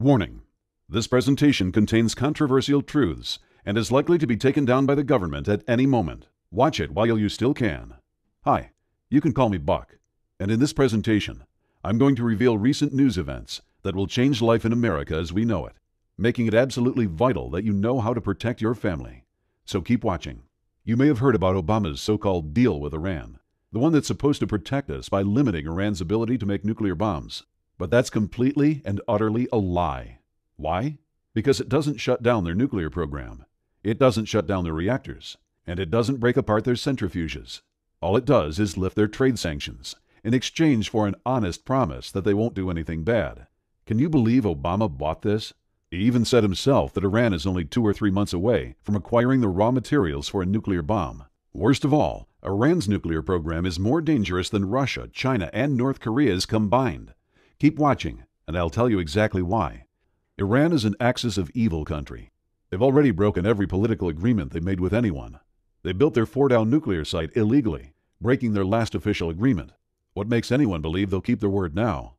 Warning: this presentation contains controversial truths and is likely to be taken down by the government at any moment. Watch it while you still can. Hi, you can call me Buck, and in this presentation, I'm going to reveal recent news events that will change life in America as we know it, making it absolutely vital that you know how to protect your family. So keep watching. You may have heard about Obama's so-called deal with Iran, the one that's supposed to protect us by limiting Iran's ability to make nuclear bombs. But that's completely and utterly a lie. Why? Because it doesn't shut down their nuclear program. It doesn't shut down their reactors. And it doesn't break apart their centrifuges. All it does is lift their trade sanctions in exchange for an honest promise that they won't do anything bad. Can you believe Obama bought this? He even said himself that Iran is only 2 or 3 months away from acquiring the raw materials for a nuclear bomb. Worst of all, Iran's nuclear program is more dangerous than Russia, China, and North Korea's combined. Keep watching, and I'll tell you exactly why. Iran is an axis of evil country. They've already broken every political agreement they made with anyone. They built their Fordow nuclear site illegally, breaking their last official agreement. What makes anyone believe they'll keep their word now?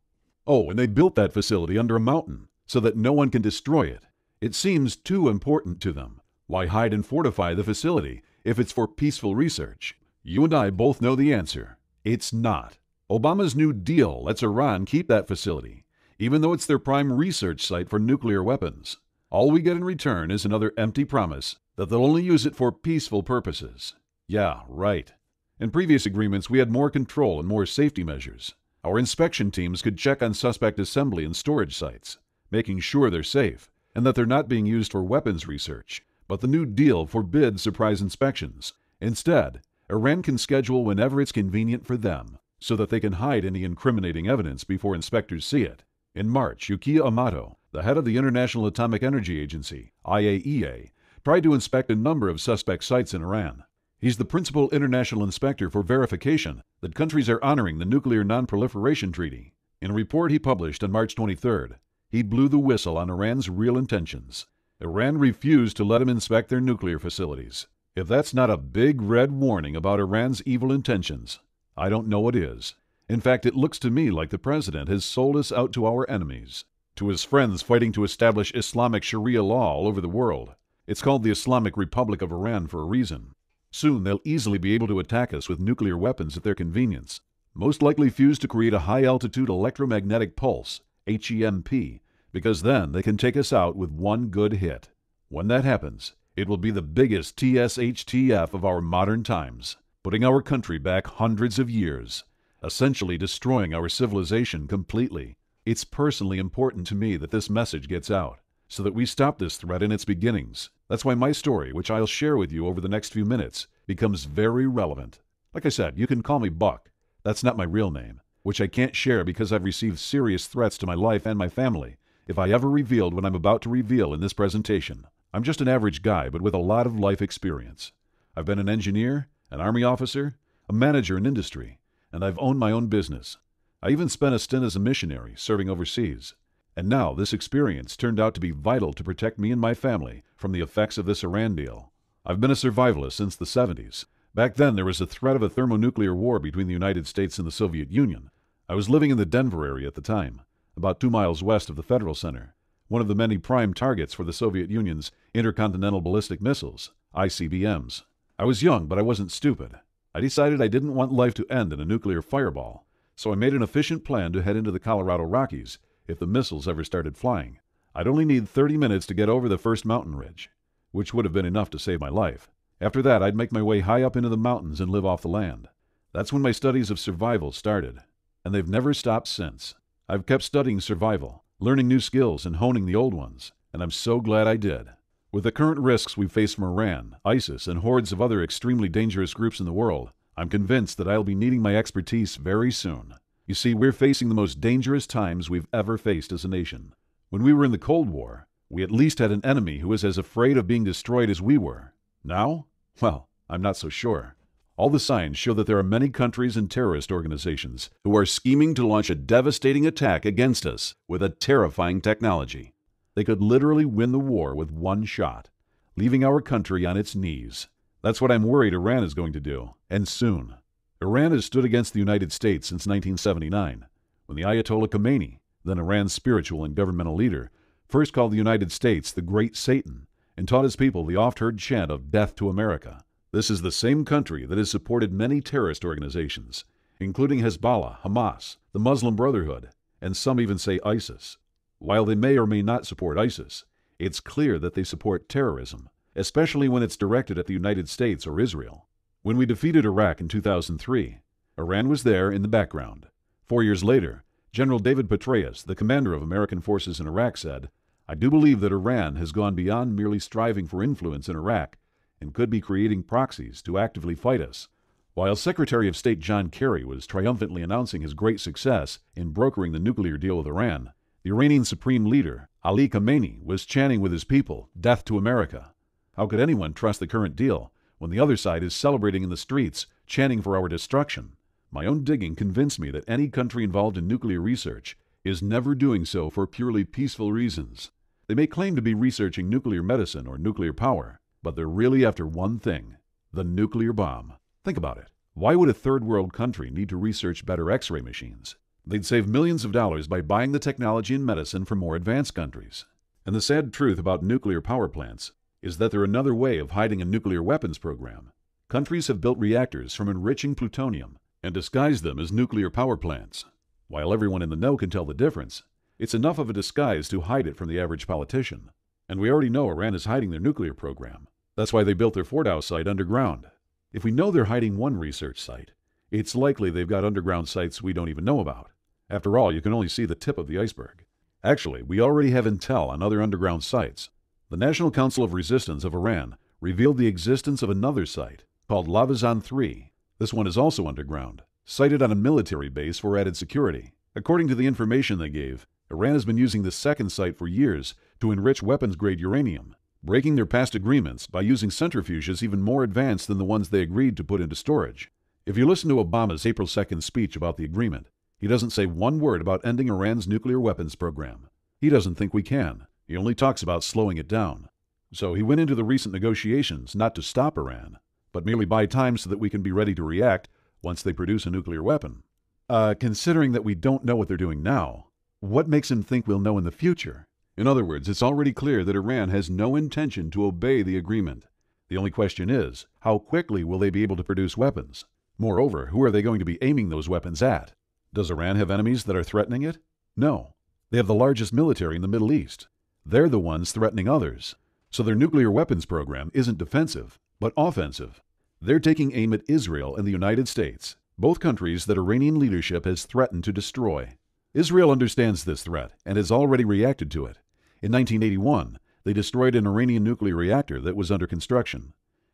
Oh, and they built that facility under a mountain so that no one can destroy it. It seems too important to them. Why hide and fortify the facility if it's for peaceful research? You and I both know the answer. It's not. Obama's New Deal lets Iran keep that facility, even though it's their prime research site for nuclear weapons. All we get in return is another empty promise that they'll only use it for peaceful purposes. Yeah, right. In previous agreements, we had more control and more safety measures. Our inspection teams could check on suspect assembly and storage sites, making sure they're safe and that they're not being used for weapons research. But the New Deal forbids surprise inspections. Instead, Iran can schedule whenever it's convenient for them, so that they can hide any incriminating evidence before inspectors see it. In March, Yukiya Amato, the head of the International Atomic Energy Agency, IAEA, tried to inspect a number of suspect sites in Iran. He's the principal international inspector for verification that countries are honoring the Nuclear Non-Proliferation Treaty. In a report he published on March 23rd, he blew the whistle on Iran's real intentions. Iran refused to let him inspect their nuclear facilities. If that's not a big red warning about Iran's evil intentions, I don't know what is. In fact, it looks to me like the president has sold us out to our enemies, to his friends fighting to establish Islamic Sharia law all over the world. It's called the Islamic Republic of Iran for a reason. Soon they'll easily be able to attack us with nuclear weapons at their convenience, most likely fused to create a high-altitude electromagnetic pulse, HEMP, because then they can take us out with one good hit. When that happens, it will be the biggest TSHTF of our modern times, putting our country back hundreds of years, essentially destroying our civilization completely. It's personally important to me that this message gets out, so that we stop this threat in its beginnings. That's why my story, which I'll share with you over the next few minutes, becomes very relevant. Like I said, you can call me Buck. That's not my real name, which I can't share because I've received serious threats to my life and my family if I ever revealed what I'm about to reveal in this presentation. I'm just an average guy, but with a lot of life experience. I've been an engineer, an Army officer, a manager in industry, and I've owned my own business. I even spent a stint as a missionary, serving overseas. And now this experience turned out to be vital to protect me and my family from the effects of this Iran deal. I've been a survivalist since the 70s. Back then, there was a threat of a thermonuclear war between the United States and the Soviet Union. I was living in the Denver area at the time, about 2 miles west of the Federal Center, one of the many prime targets for the Soviet Union's intercontinental ballistic missiles, ICBMs. I was young, but I wasn't stupid. I decided I didn't want life to end in a nuclear fireball, so I made an efficient plan to head into the Colorado Rockies if the missiles ever started flying. I'd only need 30 minutes to get over the first mountain ridge, which would have been enough to save my life. After that, I'd make my way high up into the mountains and live off the land. That's when my studies of survival started, and they've never stopped since. I've kept studying survival, learning new skills and honing the old ones, and I'm so glad I did. With the current risks we face from Iran, ISIS, and hordes of other extremely dangerous groups in the world, I'm convinced that I'll be needing my expertise very soon. You see, we're facing the most dangerous times we've ever faced as a nation. When we were in the Cold War, we at least had an enemy who was as afraid of being destroyed as we were. Now? Well, I'm not so sure. All the signs show that there are many countries and terrorist organizations who are scheming to launch a devastating attack against us with a terrifying technology. They could literally win the war with one shot, leaving our country on its knees. That's what I'm worried Iran is going to do, and soon. Iran has stood against the United States since 1979, when the Ayatollah Khomeini, then Iran's spiritual and governmental leader, first called the United States the Great Satan and taught his people the oft-heard chant of death to America. This is the same country that has supported many terrorist organizations, including Hezbollah, Hamas, the Muslim Brotherhood, and some even say ISIS. While they may or may not support ISIS, it's clear that they support terrorism, especially when it's directed at the United States or Israel. When we defeated Iraq in 2003, Iran was there in the background. 4 years later, General David Petraeus, the commander of American forces in Iraq, said, "I do believe that Iran has gone beyond merely striving for influence in Iraq and could be creating proxies to actively fight us." While Secretary of State John Kerry was triumphantly announcing his great success in brokering the nuclear deal with Iran, the Iranian Supreme Leader, Ali Khamenei, was chanting with his people, "Death to America." How could anyone trust the current deal when the other side is celebrating in the streets, chanting for our destruction? My own digging convinced me that any country involved in nuclear research is never doing so for purely peaceful reasons. They may claim to be researching nuclear medicine or nuclear power, but they're really after one thing: the nuclear bomb. Think about it. Why would a third world country need to research better X-ray machines? They'd save millions of dollars by buying the technology and medicine from more advanced countries. And the sad truth about nuclear power plants is that they're another way of hiding a nuclear weapons program. Countries have built reactors from enriching plutonium and disguised them as nuclear power plants. While everyone in the know can tell the difference, it's enough of a disguise to hide it from the average politician. And we already know Iran is hiding their nuclear program. That's why they built their Fordow site underground. If we know they're hiding one research site, it's likely they've got underground sites we don't even know about. After all, you can only see the tip of the iceberg. Actually, we already have intel on other underground sites. The National Council of Resistance of Iran revealed the existence of another site called Lavazan 3. This one is also underground, sited on a military base for added security. According to the information they gave, Iran has been using this second site for years to enrich weapons-grade uranium, breaking their past agreements by using centrifuges even more advanced than the ones they agreed to put into storage. If you listen to Obama's April 2nd speech about the agreement, he doesn't say one word about ending Iran's nuclear weapons program. He doesn't think we can. He only talks about slowing it down. So he went into the recent negotiations not to stop Iran, but merely buy time so that we can be ready to react once they produce a nuclear weapon. Considering that we don't know what they're doing now, what makes him think we'll know in the future? In other words, it's already clear that Iran has no intention to obey the agreement. The only question is, how quickly will they be able to produce weapons? Moreover, who are they going to be aiming those weapons at? Does Iran have enemies that are threatening it? No. They have the largest military in the Middle East. They're the ones threatening others. So their nuclear weapons program isn't defensive, but offensive. They're taking aim at Israel and the United States, both countries that Iranian leadership has threatened to destroy. Israel understands this threat and has already reacted to it. In 1981, they destroyed an Iranian nuclear reactor that was under construction.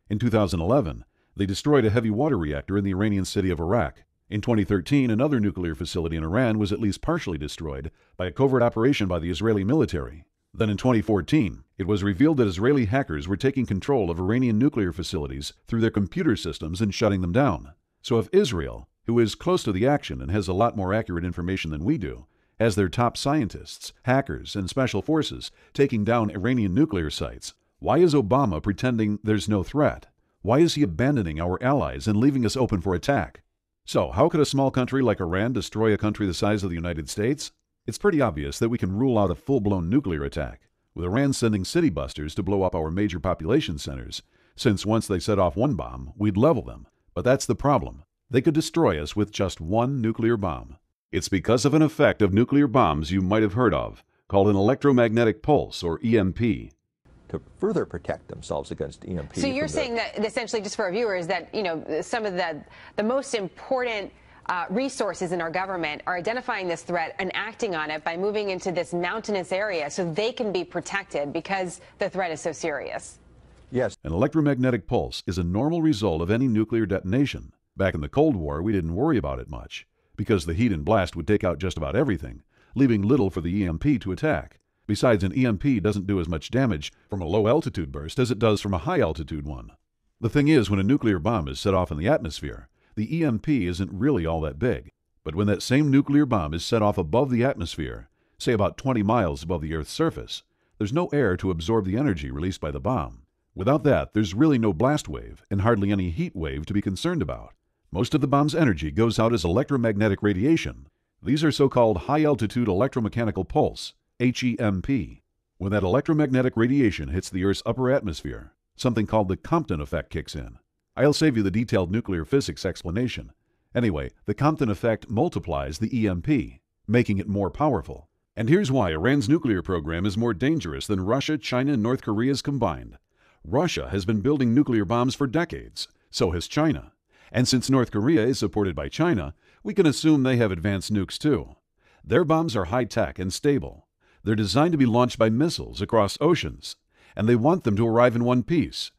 In 2011, they destroyed a heavy water reactor in the Iranian city of Arak. In 2013, another nuclear facility in Iran was at least partially destroyed by a covert operation by the Israeli military. Then in 2014, it was revealed that Israeli hackers were taking control of Iranian nuclear facilities through their computer systems and shutting them down. So if Israel, who is close to the action and has a lot more accurate information than we do, has their top scientists, hackers, and special forces taking down Iranian nuclear sites, why is Obama pretending there's no threat? Why is he abandoning our allies and leaving us open for attack? So, how could a small country like Iran destroy a country the size of the United States? It's pretty obvious that we can rule out a full-blown nuclear attack, with Iran sending city busters to blow up our major population centers, since once they set off one bomb, we'd level them. But that's the problem. They could destroy us with just one nuclear bomb. It's because of an effect of nuclear bombs you might have heard of, called an electromagnetic pulse, or EMP. To further protect themselves against EMP. So you're saying that essentially, just for our viewers, that some of the most important resources in our government are identifying this threat and acting on it by moving into this mountainous area so they can be protected because the threat is so serious. Yes. An electromagnetic pulse is a normal result of any nuclear detonation. Back in the Cold War, we didn't worry about it much, because the heat and blast would take out just about everything, leaving little for the EMP to attack. Besides, an EMP doesn't do as much damage from a low-altitude burst as it does from a high-altitude one. The thing is, when a nuclear bomb is set off in the atmosphere, the EMP isn't really all that big. But when that same nuclear bomb is set off above the atmosphere, say about 20 miles above the Earth's surface, there's no air to absorb the energy released by the bomb. Without that, there's really no blast wave and hardly any heat wave to be concerned about. Most of the bomb's energy goes out as electromagnetic radiation. These are so-called high-altitude electromechanical pulse, HEMP. When that electromagnetic radiation hits the Earth's upper atmosphere, something called the Compton effect kicks in. I'll save you the detailed nuclear physics explanation. Anyway, the Compton effect multiplies the EMP, making it more powerful. And here's why Iran's nuclear program is more dangerous than Russia, China, and North Korea's combined. Russia has been building nuclear bombs for decades. So has China. And since North Korea is supported by China, we can assume they have advanced nukes too. Their bombs are high-tech and stable. They're designed to be launched by missiles across oceans, and they want them to arrive in one piece.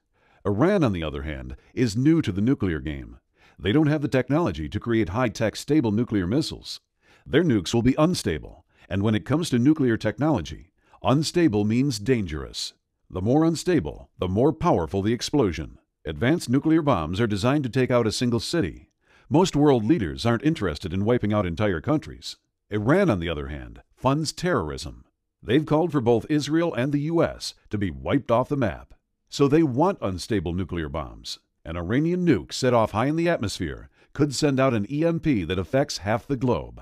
Iran, on the other hand, is new to the nuclear game. They don't have the technology to create high-tech, stable nuclear missiles. Their nukes will be unstable, and when it comes to nuclear technology, unstable means dangerous. The more unstable, the more powerful the explosion. Advanced nuclear bombs are designed to take out a single city. Most world leaders aren't interested in wiping out entire countries. Iran, on the other hand, funds terrorism. They've called for both Israel and the U.S. to be wiped off the map. So they want unstable nuclear bombs. An Iranian nuke set off high in the atmosphere could send out an EMP that affects half the globe.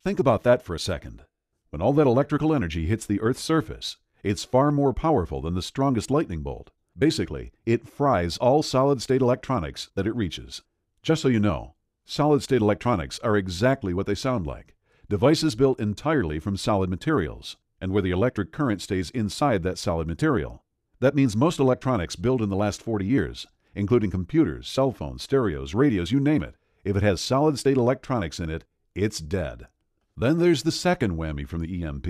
Think about that for a second. When all that electrical energy hits the Earth's surface, it's far more powerful than the strongest lightning bolt. Basically, it fries all solid-state electronics that it reaches. Just so you know, solid-state electronics are exactly what they sound like. Devices built entirely from solid materials, and where the electric current stays inside that solid material. That means most electronics built in the last 40 years, including computers, cell phones, stereos, radios, you name it, if it has solid-state electronics in it, it's dead. Then there's the second whammy from the EMP.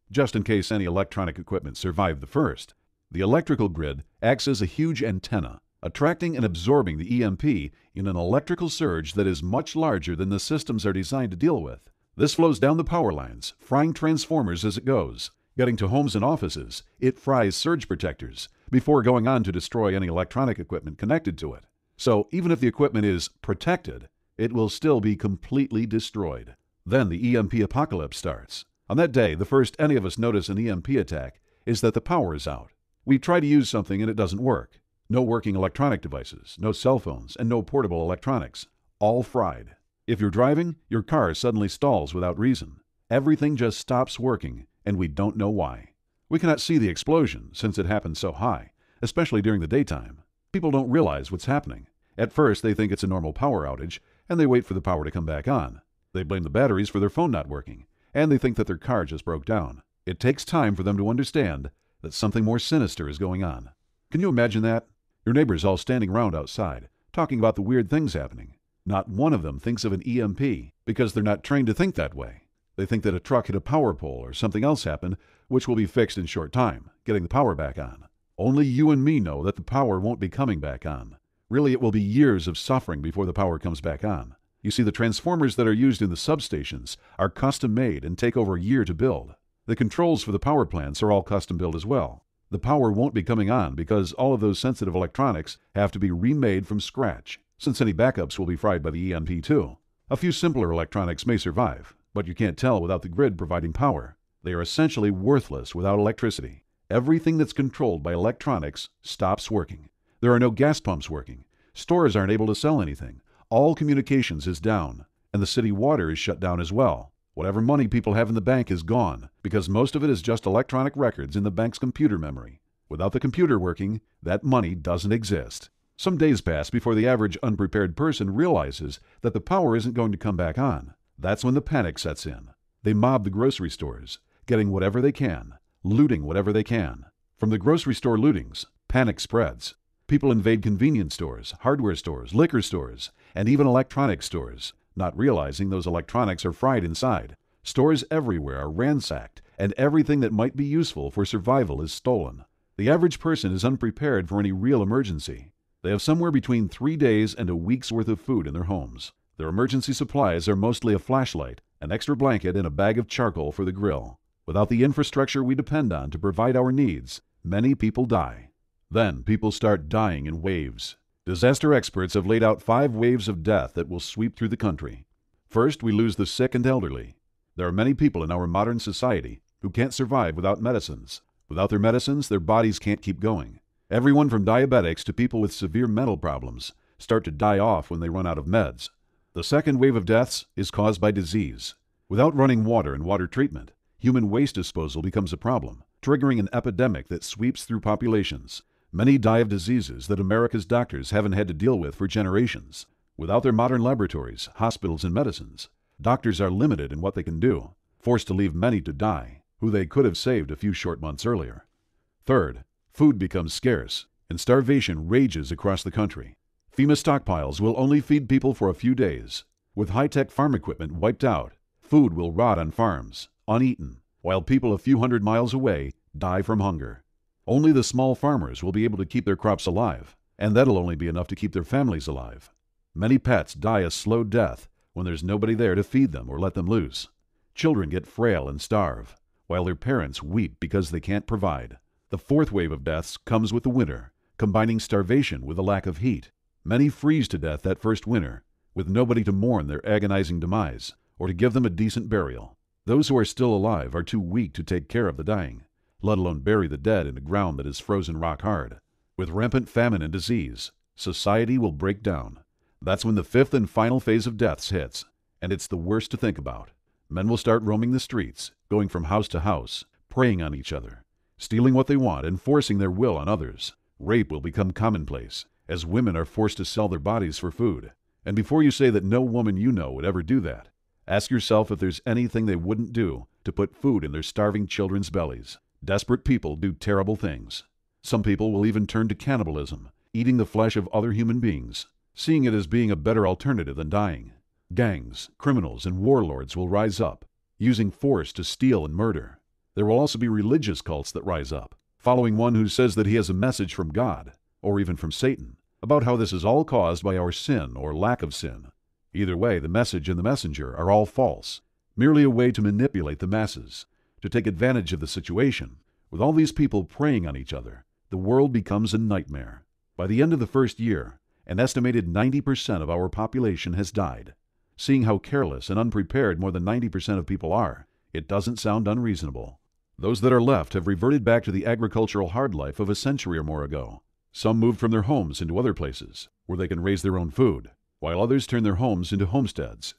Just in case any electronic equipment survived the first, the electrical grid acts as a huge antenna, attracting and absorbing the EMP in an electrical surge that is much larger than the systems are designed to deal with. This flows down the power lines, frying transformers as it goes. Getting to homes and offices, it fries surge protectors before going on to destroy any electronic equipment connected to it. So even if the equipment is protected, it will still be completely destroyed. Then the EMP apocalypse starts. On that day, the first any of us notice an EMP attack is that the power is out. We try to use something and it doesn't work. No working electronic devices, no cell phones, and no portable electronics. All fried. If you're driving, your car suddenly stalls without reason. Everything just stops working, and we don't know why. We cannot see the explosion since it happens so high, especially during the daytime. People don't realize what's happening. At first, they think it's a normal power outage, and they wait for the power to come back on. They blame the batteries for their phone not working, and they think that their car just broke down. It takes time for them to understand that something more sinister is going on. Can you imagine that? Your neighbors all standing around outside, talking about the weird things happening. Not one of them thinks of an EMP because they're not trained to think that way. They think that a truck hit a power pole or something else happened, which will be fixed in short time, getting the power back on. Only you and me know that the power won't be coming back on. Really, it will be years of suffering before the power comes back on. You see, the transformers that are used in the substations are custom made and take over a year to build. The controls for the power plants are all custom built as well. The power won't be coming on because all of those sensitive electronics have to be remade from scratch, since any backups will be fried by the EMP too. A few simpler electronics may survive, but you can't tell without the grid providing power. They are essentially worthless without electricity. Everything that's controlled by electronics stops working. There are no gas pumps working. Stores aren't able to sell anything. All communications is down, and the city water is shut down as well. Whatever money people have in the bank is gone, because most of it is just electronic records in the bank's computer memory. Without the computer working, that money doesn't exist. Some days pass before the average unprepared person realizes that the power isn't going to come back on. That's when the panic sets in. They mob the grocery stores, getting whatever they can, looting whatever they can. From the grocery store lootings, panic spreads. People invade convenience stores, hardware stores, liquor stores, and even electronics stores, not realizing those electronics are fried inside. Stores everywhere are ransacked, and everything that might be useful for survival is stolen. The average person is unprepared for any real emergency. They have somewhere between 3 days and a week's worth of food in their homes. Their emergency supplies are mostly a flashlight, an extra blanket, and a bag of charcoal for the grill. Without the infrastructure we depend on to provide our needs, many people die. Then people start dying in waves. Disaster experts have laid out 5 waves of death that will sweep through the country. First, we lose the sick and elderly. There are many people in our modern society who can't survive without medicines. Without their medicines, their bodies can't keep going. Everyone from diabetics to people with severe mental problems start to die off when they run out of meds. The second wave of deaths is caused by disease. Without running water and water treatment, human waste disposal becomes a problem. triggering an epidemic that sweeps through populations. Many die of diseases that America's doctors haven't had to deal with for generations. Without their modern laboratories, hospitals, and medicines, doctors are limited in what they can do, forced to leave many to die, who they could have saved a few short months earlier. Third, food becomes scarce, and starvation rages across the country. FEMA stockpiles will only feed people for a few days. With high-tech farm equipment wiped out, food will rot on farms, uneaten, while people a few hundred miles away die from hunger. Only the small farmers will be able to keep their crops alive, and that'll only be enough to keep their families alive. Many pets die a slow death when there's nobody there to feed them or let them loose. Children get frail and starve, while their parents weep because they can't provide. The fourth wave of deaths comes with the winter, combining starvation with a lack of heat. Many freeze to death that first winter, with nobody to mourn their agonizing demise or to give them a decent burial. Those who are still alive are too weak to take care of the dying, let alone bury the dead in a ground that is frozen rock hard. With rampant famine and disease, society will break down. That's when the fifth and final phase of deaths hits, and it's the worst to think about. Men will start roaming the streets, going from house to house, preying on each other, stealing what they want and forcing their will on others. Rape will become commonplace, as women are forced to sell their bodies for food. And before you say that no woman you know would ever do that, ask yourself if there's anything they wouldn't do to put food in their starving children's bellies. Desperate people do terrible things. Some people will even turn to cannibalism, eating the flesh of other human beings, seeing it as being a better alternative than dying. Gangs, criminals, and warlords will rise up, using force to steal and murder. There will also be religious cults that rise up, following one who says that he has a message from God, or even from Satan, about how this is all caused by our sin or lack of sin. Either way, the message and the messenger are all false, merely a way to manipulate the masses, to take advantage of the situation. With all these people preying on each other, the world becomes a nightmare. By the end of the first year, an estimated 90% of our population has died. Seeing how careless and unprepared more than 90% of people are, it doesn't sound unreasonable. Those that are left have reverted back to the agricultural hard life of a century or more ago. Some moved from their homes into other places, where they can raise their own food, while others turn their homes into homesteads.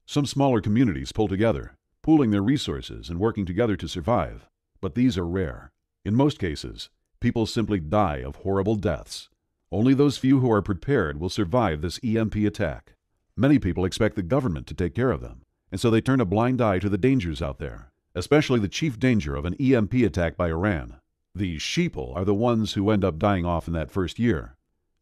Some smaller communities pull together, pooling their resources and working together to survive. But these are rare. In most cases, people simply die of horrible deaths. Only those few who are prepared will survive this EMP attack. Many people expect the government to take care of them, and so they turn a blind eye to the dangers out there, especially the chief danger of an EMP attack by Iran. These sheeple are the ones who end up dying off in that first year.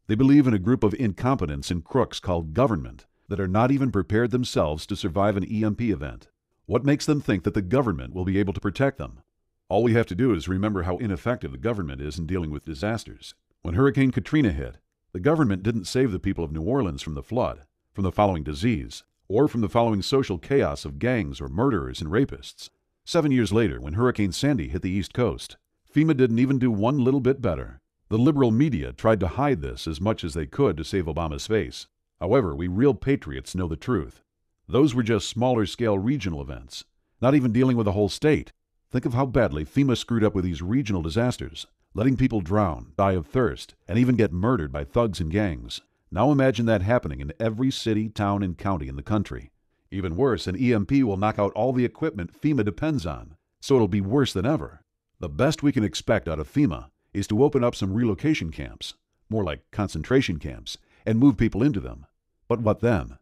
They believe in a group of incompetents and crooks called government that are not even prepared themselves to survive an EMP event. What makes them think that the government will be able to protect them? All we have to do is remember how ineffective the government is in dealing with disasters. When Hurricane Katrina hit, the government didn't save the people of New Orleans from the flood, from the following disease, or from the following social chaos of gangs or murderers and rapists. 7 years later, when Hurricane Sandy hit the East Coast, FEMA didn't even do one little bit better. The liberal media tried to hide this as much as they could to save Obama's face. However, we real patriots know the truth. Those were just smaller-scale regional events, not even dealing with a whole state. Think of how badly FEMA screwed up with these regional disasters, letting people drown, die of thirst, and even get murdered by thugs and gangs. Now imagine that happening in every city, town, and county in the country. Even worse, an EMP will knock out all the equipment FEMA depends on, so it'll be worse than ever. The best we can expect out of FEMA is to open up some relocation camps, more like concentration camps, and move people into them. But what then?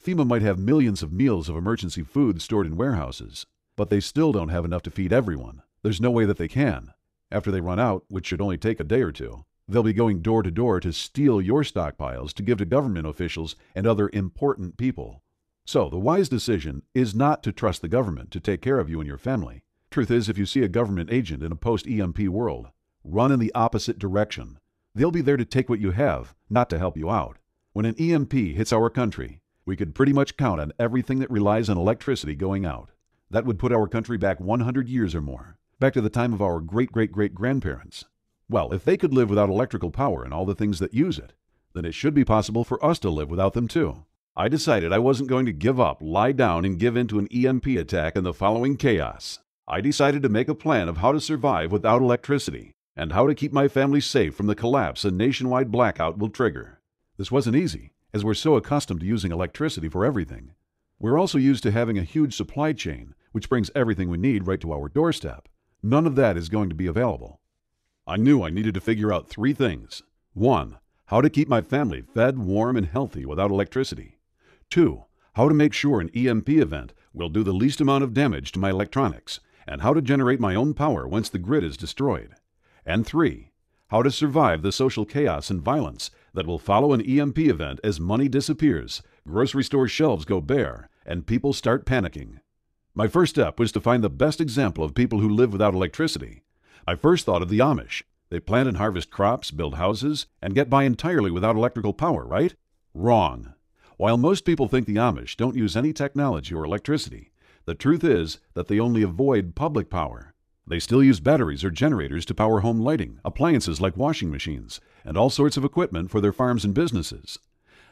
FEMA might have millions of meals of emergency food stored in warehouses, but they still don't have enough to feed everyone. There's no way that they can. After they run out, which should only take a day or two, they'll be going door to door to steal your stockpiles to give to government officials and other important people. So the wise decision is not to trust the government to take care of you and your family. Truth is, if you see a government agent in a post-EMP world, run in the opposite direction. They'll be there to take what you have, not to help you out. When an EMP hits our country, we could pretty much count on everything that relies on electricity going out. That would put our country back 100 years or more, back to the time of our great-great-great-grandparents. Well, if they could live without electrical power and all the things that use it, then it should be possible for us to live without them too. I decided I wasn't going to give up, lie down, and give in to an EMP attack and the following chaos. I decided to make a plan of how to survive without electricity, and how to keep my family safe from the collapse a nationwide blackout will trigger. This wasn't easy, as we're so accustomed to using electricity for everything. We're also used to having a huge supply chain, which brings everything we need right to our doorstep. None of that is going to be available. I knew I needed to figure out 3 things. 1. How to keep my family fed, warm, and healthy without electricity. 2. How to make sure an EMP event will do the least amount of damage to my electronics, and how to generate my own power once the grid is destroyed. And 3. How to survive the social chaos and violence that will follow an EMP event as money disappears, grocery store shelves go bare, and people start panicking. My first step was to find the best example of people who live without electricity. I first thought of the Amish. They plant and harvest crops, build houses, and get by entirely without electrical power, right? Wrong. While most people think the Amish don't use any technology or electricity, the truth is that they only avoid public power. They still use batteries or generators to power home lighting, appliances like washing machines, and all sorts of equipment for their farms and businesses.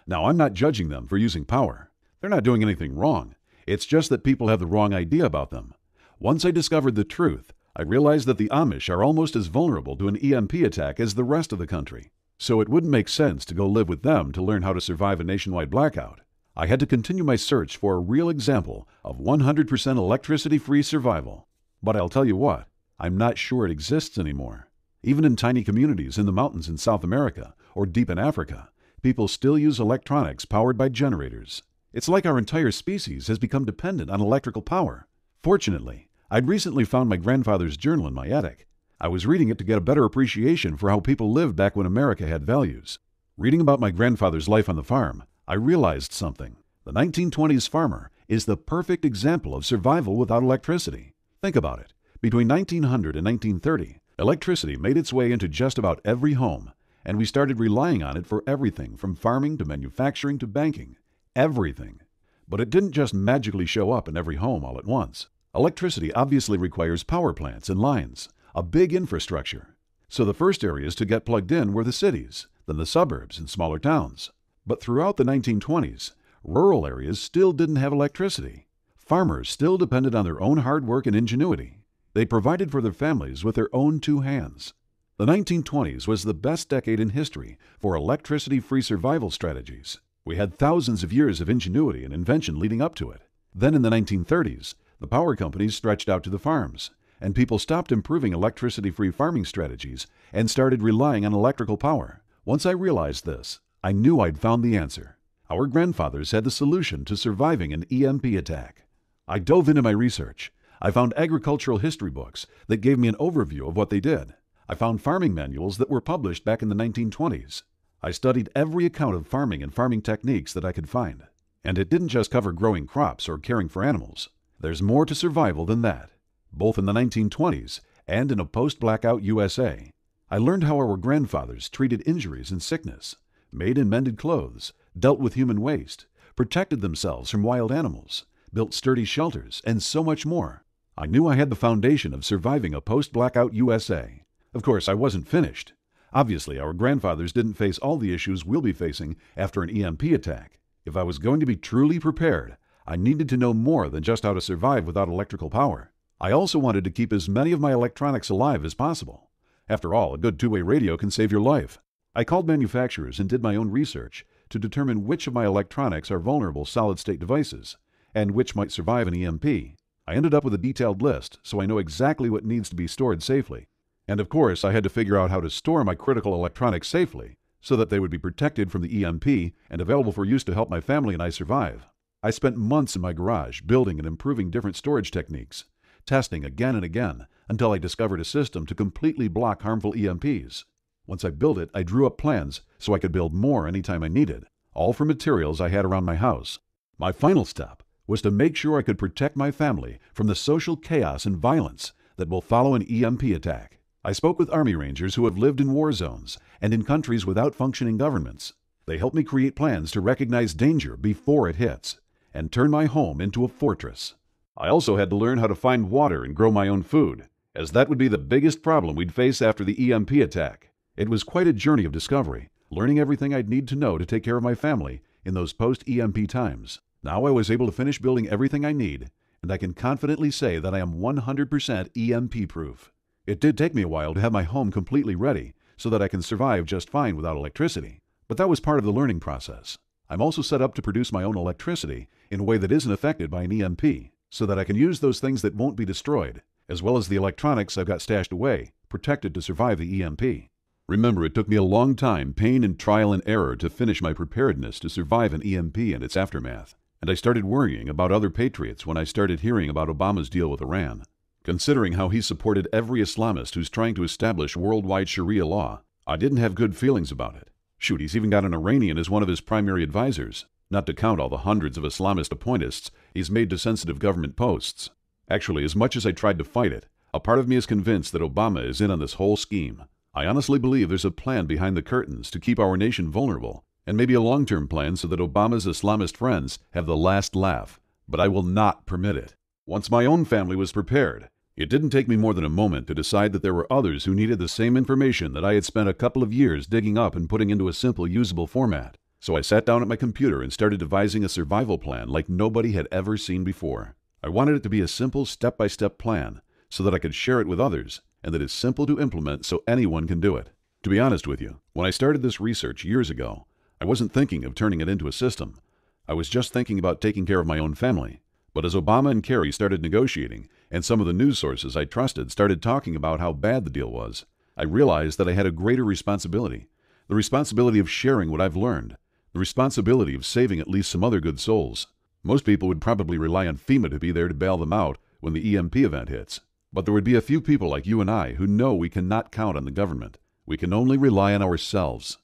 Now, I'm not judging them for using power. They're not doing anything wrong. It's just that people have the wrong idea about them. Once I discovered the truth, I realized that the Amish are almost as vulnerable to an EMP attack as the rest of the country. So it wouldn't make sense to go live with them to learn how to survive a nationwide blackout. I had to continue my search for a real example of 100% electricity-free survival. But I'll tell you what, I'm not sure it exists anymore. Even in tiny communities in the mountains in South America or deep in Africa, people still use electronics powered by generators. It's like our entire species has become dependent on electrical power. Fortunately, I'd recently found my grandfather's journal in my attic. I was reading it to get a better appreciation for how people lived back when America had values. Reading about my grandfather's life on the farm, I realized something. The 1920s farmer is the perfect example of survival without electricity. Think about it. Between 1900 and 1930, electricity made its way into just about every home, and we started relying on it for everything from farming to manufacturing to banking. Everything. But it didn't just magically show up in every home all at once. Electricity obviously requires power plants and lines, a big infrastructure. So the first areas to get plugged in were the cities, then the suburbs and smaller towns. But throughout the 1920s, rural areas still didn't have electricity. Farmers still depended on their own hard work and ingenuity. They provided for their families with their own 2 hands. The 1920s was the best decade in history for electricity-free survival strategies. We had thousands of years of ingenuity and invention leading up to it. Then in the 1930s, the power companies stretched out to the farms, and people stopped improving electricity-free farming strategies and started relying on electrical power. Once I realized this, I knew I'd found the answer. Our grandfathers had the solution to surviving an EMP attack. I dove into my research. I found agricultural history books that gave me an overview of what they did. I found farming manuals that were published back in the 1920s. I studied every account of farming and farming techniques that I could find. And it didn't just cover growing crops or caring for animals. There's more to survival than that. Both in the 1920s and in a post-blackout USA, I learned how our grandfathers treated injuries and sickness, made and mended clothes, dealt with human waste, protected themselves from wild animals, built sturdy shelters, and so much more. I knew I had the foundation of surviving a post-blackout USA. Of course, I wasn't finished. Obviously, our grandfathers didn't face all the issues we'll be facing after an EMP attack. If I was going to be truly prepared, I needed to know more than just how to survive without electrical power. I also wanted to keep as many of my electronics alive as possible. After all, a good 2-way radio can save your life. I called manufacturers and did my own research to determine which of my electronics are vulnerable solid-state devices and which might survive an EMP. I ended up with a detailed list, so I know exactly what needs to be stored safely. And of course, I had to figure out how to store my critical electronics safely so that they would be protected from the EMP and available for use to help my family and I survive. I spent months in my garage building and improving different storage techniques, testing again and again until I discovered a system to completely block harmful EMPs. Once I built it, I drew up plans so I could build more anytime I needed, all from materials I had around my house. My final step was to make sure I could protect my family from the social chaos and violence that will follow an EMP attack. I spoke with Army Rangers who have lived in war zones and in countries without functioning governments. They helped me create plans to recognize danger before it hits and turn my home into a fortress. I also had to learn how to find water and grow my own food, as that would be the biggest problem we'd face after the EMP attack. It was quite a journey of discovery, learning everything I'd need to know to take care of my family in those post-EMP times. Now I was able to finish building everything I need, and I can confidently say that I am 100% EMP-proof. It did take me a while to have my home completely ready so that I can survive just fine without electricity, but that was part of the learning process. I'm also set up to produce my own electricity in a way that isn't affected by an EMP, so that I can use those things that won't be destroyed as well as the electronics I've got stashed away, protected to survive the EMP. Remember, it took me a long time, pain and trial and error to finish my preparedness to survive an EMP and its aftermath. And I started worrying about other patriots when I started hearing about Obama's deal with Iran. Considering how he supported every Islamist who's trying to establish worldwide Sharia law, I didn't have good feelings about it. Shoot, he's even got an Iranian as one of his primary advisors, not to count all the hundreds of Islamist appointists he's made to sensitive government posts. Actually, as much as I tried to fight it, a part of me is convinced that Obama is in on this whole scheme. I honestly believe there's a plan behind the curtains to keep our nation vulnerable, and maybe a long-term plan so that Obama's Islamist friends have the last laugh. But I will not permit it. Once my own family was prepared, it didn't take me more than a moment to decide that there were others who needed the same information that I had spent a couple of years digging up and putting into a simple, usable format. So I sat down at my computer and started devising a survival plan like nobody had ever seen before. I wanted it to be a simple, step-by-step plan so that I could share it with others, and that it's simple to implement so anyone can do it. To be honest with you, when I started this research years ago, I wasn't thinking of turning it into a system. I was just thinking about taking care of my own family. But as Obama and Kerry started negotiating, and some of the news sources I trusted started talking about how bad the deal was, I realized that I had a greater responsibility. The responsibility of sharing what I've learned. The responsibility of saving at least some other good souls. Most people would probably rely on FEMA to be there to bail them out when the EMP event hits. But there would be a few people like you and I who know we cannot count on the government. We can only rely on ourselves.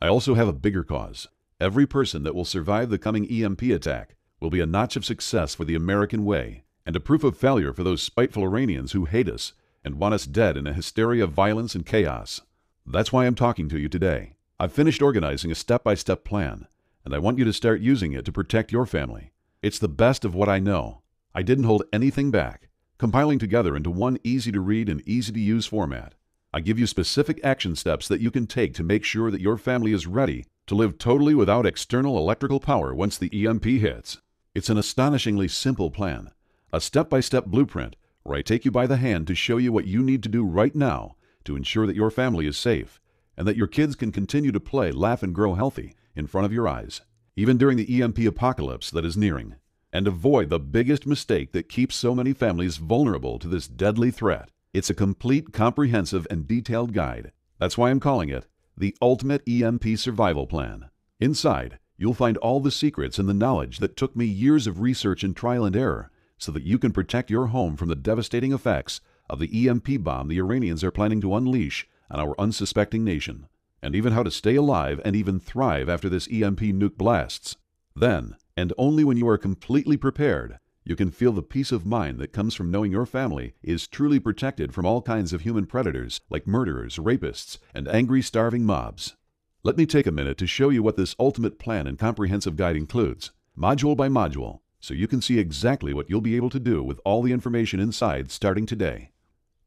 I also have a bigger cause. Every person that will survive the coming EMP attack will be a notch of success for the American way, and a proof of failure for those spiteful Iranians who hate us and want us dead in a hysteria of violence and chaos. That's why I'm talking to you today. I've finished organizing a step-by-step plan, and I want you to start using it to protect your family. It's the best of what I know. I didn't hold anything back, compiling together into one easy-to-read and easy-to-use format. I give you specific action steps that you can take to make sure that your family is ready to live totally without external electrical power once the EMP hits. It's an astonishingly simple plan, a step-by-step blueprint where I take you by the hand to show you what you need to do right now to ensure that your family is safe and that your kids can continue to play, laugh, and grow healthy in front of your eyes, even during the EMP apocalypse that is nearing, and avoid the biggest mistake that keeps so many families vulnerable to this deadly threat. It's a complete, comprehensive, and detailed guide. That's why I'm calling it the Ultimate EMP Survival Plan. Inside, you'll find all the secrets and the knowledge that took me years of research and trial and error so that you can protect your home from the devastating effects of the EMP bomb the Iranians are planning to unleash on our unsuspecting nation, and even how to stay alive and even thrive after this EMP nuke blasts. Then, and only when you are completely prepared, you can feel the peace of mind that comes from knowing your family is truly protected from all kinds of human predators like murderers, rapists, and angry, starving mobs. Let me take a minute to show you what this ultimate plan and comprehensive guide includes, module by module, so you can see exactly what you'll be able to do with all the information inside starting today.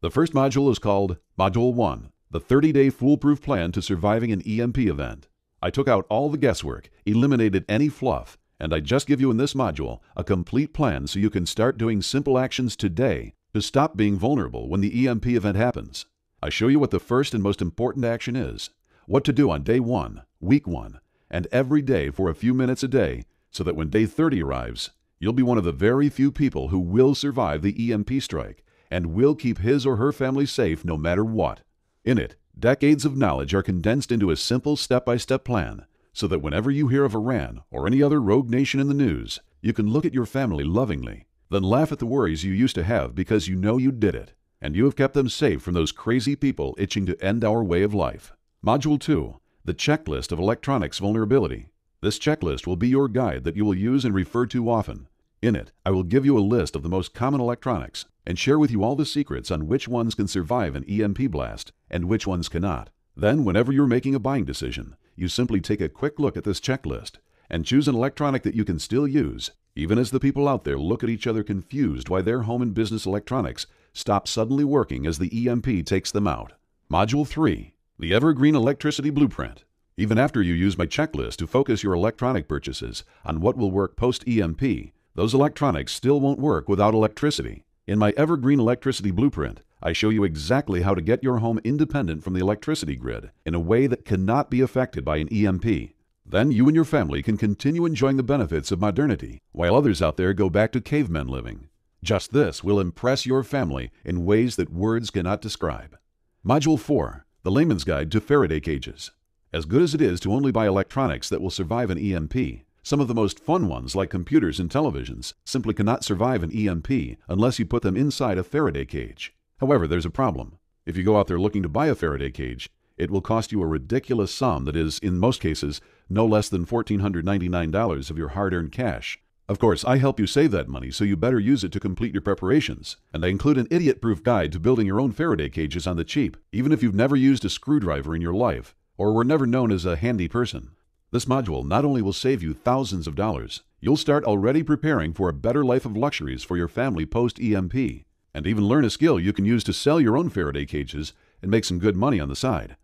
The first module is called Module 1, the 30-day foolproof plan to surviving an EMP event. I took out all the guesswork, eliminated any fluff, and I just give you in this module a complete plan so you can start doing simple actions today to stop being vulnerable when the EMP event happens. I show you what the first and most important action is, what to do on day 1, week 1, and every day for a few minutes a day so that when day 30 arrives, you'll be one of the very few people who will survive the EMP strike and will keep his or her family safe no matter what. In it, decades of knowledge are condensed into a simple step-by-step plan so that whenever you hear of Iran or any other rogue nation in the news, you can look at your family lovingly, then laugh at the worries you used to have because you know you did it, and you have kept them safe from those crazy people itching to end our way of life. Module 2, the checklist of electronics vulnerability. This checklist will be your guide that you will use and refer to often. In it, I will give you a list of the most common electronics and share with you all the secrets on which ones can survive an EMP blast and which ones cannot. Then, whenever you're making a buying decision, you simply take a quick look at this checklist and choose an electronic that you can still use, even as the people out there look at each other confused why their home and business electronics stop suddenly working as the EMP takes them out. Module 3, the Evergreen Electricity Blueprint. Even after you use my checklist to focus your electronic purchases on what will work post-EMP, those electronics still won't work without electricity. In my Evergreen Electricity Blueprint, I show you exactly how to get your home independent from the electricity grid in a way that cannot be affected by an EMP. Then you and your family can continue enjoying the benefits of modernity while others out there go back to cavemen living. Just this will impress your family in ways that words cannot describe. Module 4, the layman's guide to Faraday cages. As good as it is to only buy electronics that will survive an EMP, some of the most fun ones like computers and televisions simply cannot survive an EMP unless you put them inside a Faraday cage. However, there's a problem. If you go out there looking to buy a Faraday cage, it will cost you a ridiculous sum that is, in most cases, no less than $1,499 of your hard-earned cash. Of course, I help you save that money, so you better use it to complete your preparations. And I include an idiot-proof guide to building your own Faraday cages on the cheap, even if you've never used a screwdriver in your life, or were never known as a handy person. This module not only will save you thousands of dollars, you'll start already preparing for a better life of luxuries for your family post-EMP, and even learn a skill you can use to sell your own Faraday cages and make some good money on the side.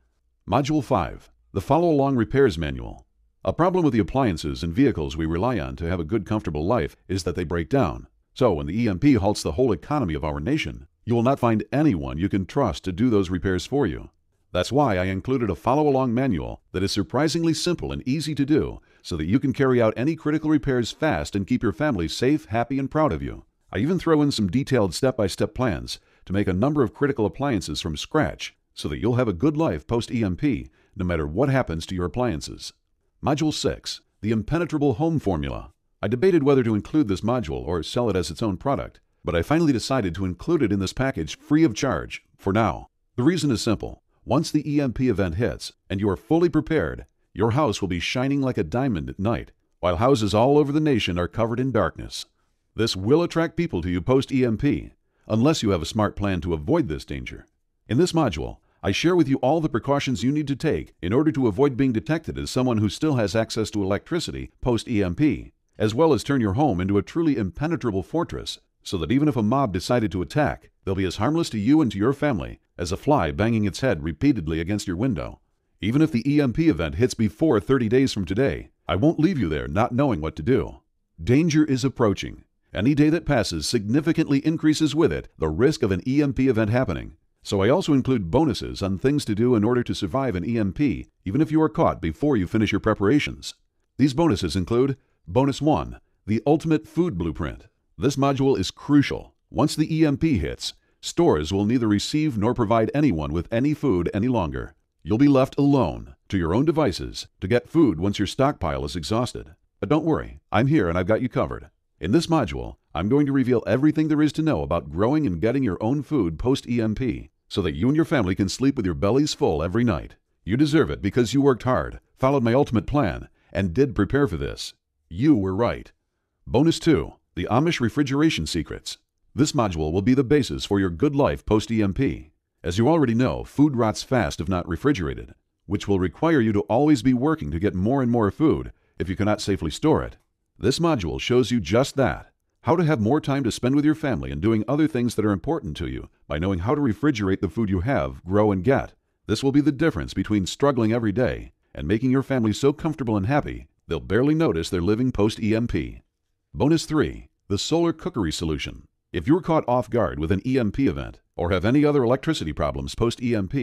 Module 5, the Follow-Along Repairs Manual. A problem with the appliances and vehicles we rely on to have a good, comfortable life is that they break down. So when the EMP halts the whole economy of our nation, you will not find anyone you can trust to do those repairs for you. That's why I included a follow-along manual that is surprisingly simple and easy to do so that you can carry out any critical repairs fast and keep your family safe, happy, and proud of you. I even throw in some detailed step-by-step plans to make a number of critical appliances from scratch so that you'll have a good life post-EMP no matter what happens to your appliances. Module 6, the Impenetrable Home Formula. I debated whether to include this module or sell it as its own product, but I finally decided to include it in this package free of charge, for now. The reason is simple. Once the EMP event hits, and you are fully prepared, your house will be shining like a diamond at night, while houses all over the nation are covered in darkness. This will attract people to you post-EMP, unless you have a smart plan to avoid this danger. In this module, I share with you all the precautions you need to take in order to avoid being detected as someone who still has access to electricity post-EMP, as well as turn your home into a truly impenetrable fortress, so that even if a mob decided to attack, they'll be as harmless to you and to your family as a fly banging its head repeatedly against your window. Even if the EMP event hits before 30 days from today, I won't leave you there not knowing what to do. Danger is approaching. Any day that passes significantly increases with it the risk of an EMP event happening. So I also include bonuses on things to do in order to survive an EMP, even if you are caught before you finish your preparations. These bonuses include Bonus 1, the Ultimate Food Blueprint. This module is crucial. Once the EMP hits, stores will neither receive nor provide anyone with any food any longer. You'll be left alone, to your own devices, to get food once your stockpile is exhausted. But don't worry, I'm here and I've got you covered. In this module, I'm going to reveal everything there is to know about growing and getting your own food post-EMP, so that you and your family can sleep with your bellies full every night. You deserve it because you worked hard, followed my ultimate plan, and did prepare for this. You were right. Bonus 2, the Amish Refrigeration Secrets. This module will be the basis for your good life post-EMP. As you already know, food rots fast if not refrigerated, which will require you to always be working to get more and more food if you cannot safely store it. This module shows you just that. How to have more time to spend with your family and doing other things that are important to you by knowing how to refrigerate the food you have, grow, and get. This will be the difference between struggling every day and making your family so comfortable and happy they'll barely notice they're living post-EMP. Bonus 3, the Solar Cookery Solution. If you're caught off guard with an EMP event or have any other electricity problems post-EMP,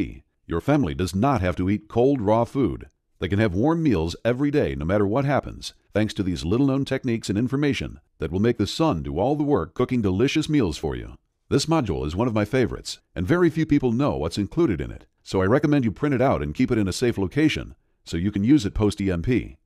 your family does not have to eat cold, raw food. They can have warm meals every day no matter what happens, thanks to these little-known techniques and information that will make the sun do all the work cooking delicious meals for you. This module is one of my favorites, and very few people know what's included in it, so I recommend you print it out and keep it in a safe location so you can use it post-EMP.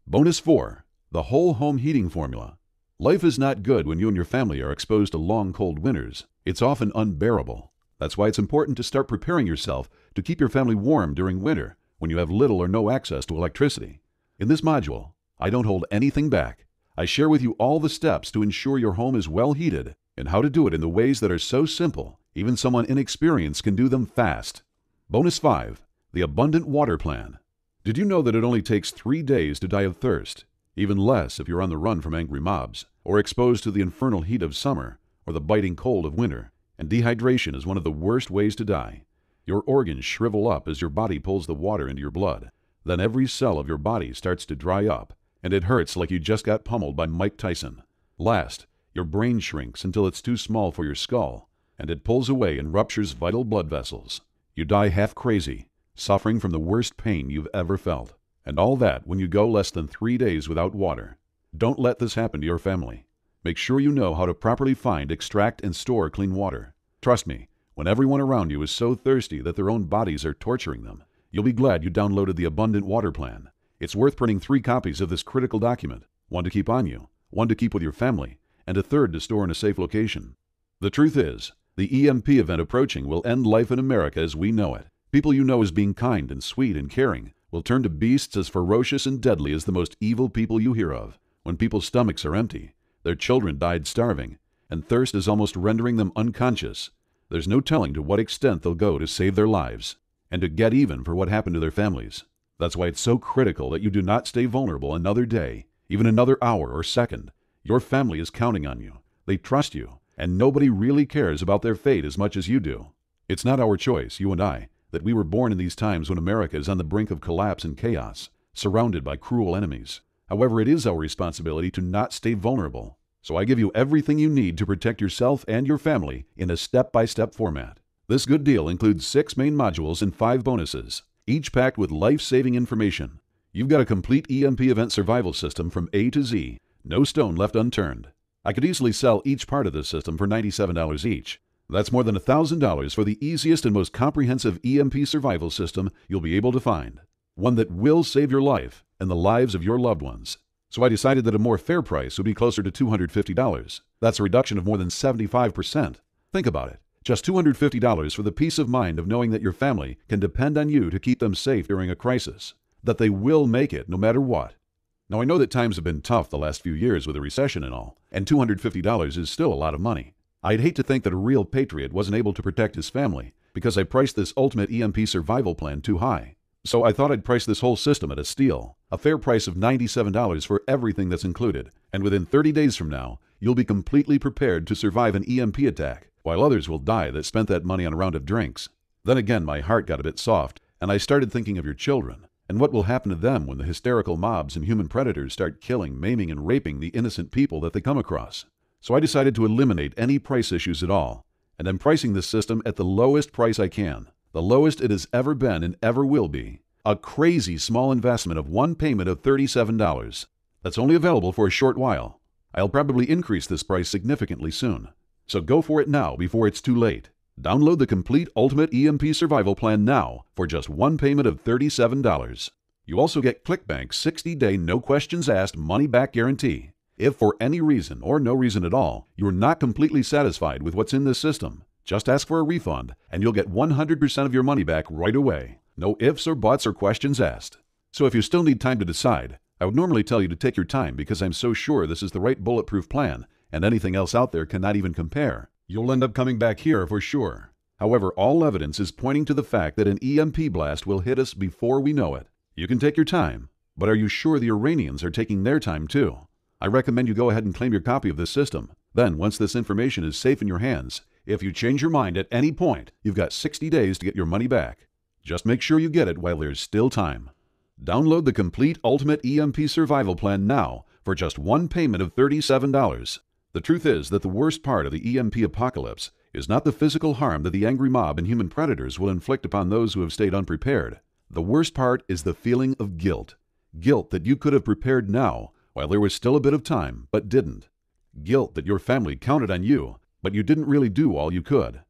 Bonus 4, the Whole Home Heating Formula. Life is not good when you and your family are exposed to long, cold winters. It's often unbearable. That's why it's important to start preparing yourself to keep your family warm during winter when you have little or no access to electricity. In this module, I don't hold anything back. I share with you all the steps to ensure your home is well heated and how to do it in the ways that are so simple, even someone inexperienced can do them fast. Bonus 5, the Abundant Water Plan. Did you know that it only takes 3 days to die of thirst? Even less if you're on the run from angry mobs, or exposed to the infernal heat of summer, or the biting cold of winter. And dehydration is one of the worst ways to die. Your organs shrivel up as your body pulls the water into your blood. Then every cell of your body starts to dry up, and it hurts like you just got pummeled by Mike Tyson. Last, your brain shrinks until it's too small for your skull, and it pulls away and ruptures vital blood vessels. You die half crazy, suffering from the worst pain you've ever felt. And all that when you go less than 3 days without water. Don't let this happen to your family. Make sure you know how to properly find, extract, and store clean water. Trust me, when everyone around you is so thirsty that their own bodies are torturing them, you'll be glad you downloaded the Abundant Water Plan. It's worth printing 3 copies of this critical document, one to keep on you, one to keep with your family, and a third to store in a safe location. The truth is, the EMP event approaching will end life in America as we know it. People you know as being kind and sweet and caring will turn to beasts as ferocious and deadly as the most evil people you hear of. When people's stomachs are empty, their children died starving, and thirst is almost rendering them unconscious, there's no telling to what extent they'll go to save their lives and to get even for what happened to their families. That's why it's so critical that you do not stay vulnerable another day, even another hour or second. Your family is counting on you. They trust you, and nobody really cares about their fate as much as you do. It's not our choice, you and I, that we were born in these times when America is on the brink of collapse and chaos, surrounded by cruel enemies. However, it is our responsibility to not stay vulnerable. So I give you everything you need to protect yourself and your family in a step-by-step format. This good deal includes 6 main modules and 5 bonuses, each packed with life-saving information. You've got a complete EMP event survival system from A to Z, no stone left unturned. I could easily sell each part of this system for $97 each. That's more than $1,000 for the easiest and most comprehensive EMP survival system you'll be able to find. One that will save your life and the lives of your loved ones. So I decided that a more fair price would be closer to $250. That's a reduction of more than 75%. Think about it. Just $250 for the peace of mind of knowing that your family can depend on you to keep them safe during a crisis. That they will make it no matter what. Now I know that times have been tough the last few years with a recession and all, and $250 is still a lot of money. I'd hate to think that a real patriot wasn't able to protect his family because I priced this ultimate EMP survival plan too high. So I thought I'd price this whole system at a steal, a fair price of $97 for everything that's included, and within 30 days from now, you'll be completely prepared to survive an EMP attack, while others will die that spent that money on a round of drinks. Then again, my heart got a bit soft, and I started thinking of your children, and what will happen to them when the hysterical mobs and human predators start killing, maiming, and raping the innocent people that they come across. So I decided to eliminate any price issues at all, and I'm pricing this system at the lowest price I can. The lowest it has ever been and ever will be. A crazy small investment of one payment of $37. That's only available for a short while. I'll probably increase this price significantly soon. So go for it now before it's too late. Download the complete Ultimate EMP Survival Plan now for just one payment of $37. You also get ClickBank's 60-day no questions asked money-back guarantee. If for any reason or no reason at all, you're not completely satisfied with what's in this system, just ask for a refund, and you'll get 100% of your money back right away. No ifs or buts or questions asked. So if you still need time to decide, I would normally tell you to take your time because I'm so sure this is the right bulletproof plan, and anything else out there cannot even compare. You'll end up coming back here for sure. However, all evidence is pointing to the fact that an EMP blast will hit us before we know it. You can take your time, but are you sure the Iranians are taking their time too? I recommend you go ahead and claim your copy of this system. Then, once this information is safe in your hands, if you change your mind at any point, you've got 60 days to get your money back. Just make sure you get it while there's still time. Download the complete Ultimate EMP Survival Plan now for just one payment of $37. The truth is that the worst part of the EMP apocalypse is not the physical harm that the angry mob and human predators will inflict upon those who have stayed unprepared. The worst part is the feeling of guilt. Guilt that you could have prepared now while there was still a bit of time, but didn't. Guilt that your family counted on you, but you didn't really do all you could.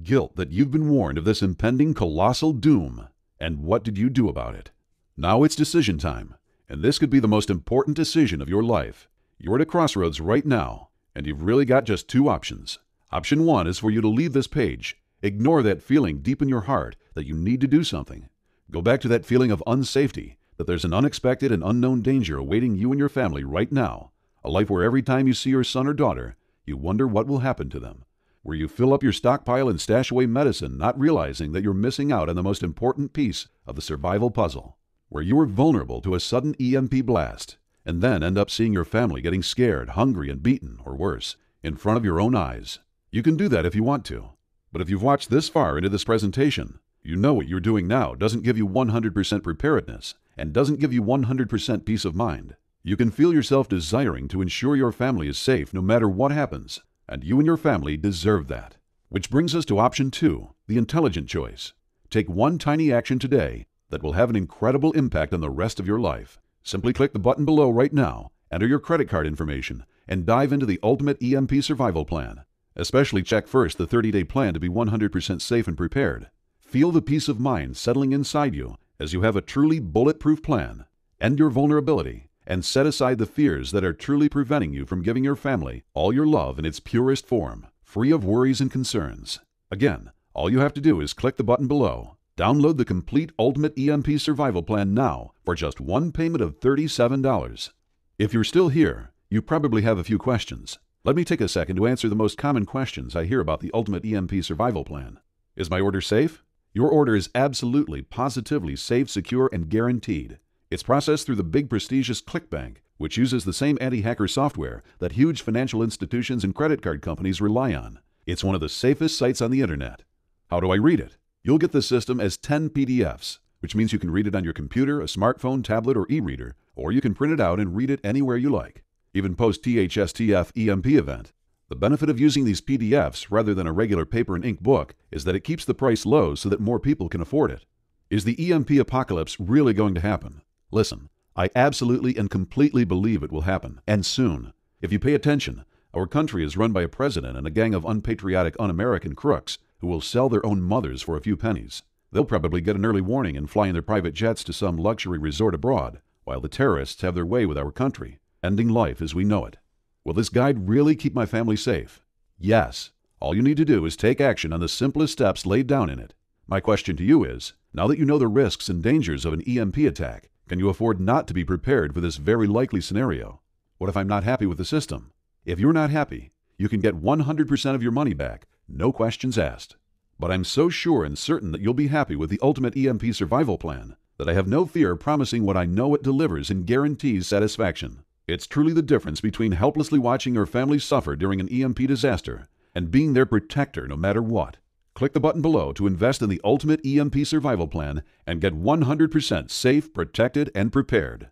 Guilt that you've been warned of this impending colossal doom. And what did you do about it? Now it's decision time, and this could be the most important decision of your life. You're at a crossroads right now, and you've really got just 2 options. Option 1 is for you to leave this page. Ignore that feeling deep in your heart that you need to do something. Go back to that feeling of unsafety, that there's an unexpected and unknown danger awaiting you and your family right now. A life where every time you see your son or daughter, you wonder what will happen to them. Where you fill up your stockpile and stash away medicine, not realizing that you're missing out on the most important piece of the survival puzzle. Where you are vulnerable to a sudden EMP blast, and then end up seeing your family getting scared, hungry, and beaten, or worse, in front of your own eyes. You can do that if you want to. But if you've watched this far into this presentation, you know what you're doing now doesn't give you 100% preparedness, and doesn't give you 100% peace of mind. You can feel yourself desiring to ensure your family is safe no matter what happens, and you and your family deserve that. Which brings us to option 2, the intelligent choice. Take one tiny action today that will have an incredible impact on the rest of your life. Simply click the button below right now, enter your credit card information, and dive into the Ultimate EMP Survival Plan. Especially check first the 30-day plan to be 100% safe and prepared. Feel the peace of mind settling inside you as you have a truly bulletproof plan. End your vulnerability and set aside the fears that are truly preventing you from giving your family all your love in its purest form, free of worries and concerns. Again, all you have to do is click the button below. Download the complete Ultimate EMP Survival Plan now for just one payment of $37. If you're still here, you probably have a few questions. Let me take a second to answer the most common questions I hear about the Ultimate EMP Survival Plan. Is my order safe? Your order is absolutely, positively safe, secure, and guaranteed. It's processed through the big prestigious ClickBank, which uses the same anti-hacker software that huge financial institutions and credit card companies rely on. It's one of the safest sites on the internet. How do I read it? You'll get the system as 10 PDFs, which means you can read it on your computer, a smartphone, tablet, or e-reader, or you can print it out and read it anywhere you like. Even post-THSTF EMP event. The benefit of using these PDFs rather than a regular paper and ink book is that it keeps the price low so that more people can afford it. Is the EMP apocalypse really going to happen? Listen, I absolutely and completely believe it will happen, and soon. If you pay attention, our country is run by a president and a gang of unpatriotic, un-American crooks who will sell their own mothers for a few pennies. They'll probably get an early warning and fly in their private jets to some luxury resort abroad, while the terrorists have their way with our country, ending life as we know it. Will this guide really keep my family safe? Yes. All you need to do is take action on the simplest steps laid down in it. My question to you is, now that you know the risks and dangers of an EMP attack, can you afford not to be prepared for this very likely scenario? What if I'm not happy with the system? If you're not happy, you can get 100% of your money back, no questions asked. But I'm so sure and certain that you'll be happy with the Ultimate EMP Survival Plan that I have no fear promising what I know it delivers and guarantees satisfaction. It's truly the difference between helplessly watching your family suffer during an EMP disaster and being their protector no matter what. Click the button below to invest in the Ultimate EMP Survival Plan and get 100% safe, protected, and prepared.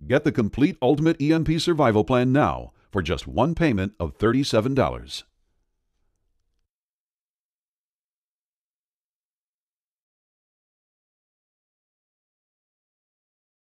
Get the complete Ultimate EMP Survival Plan now for just one payment of $37.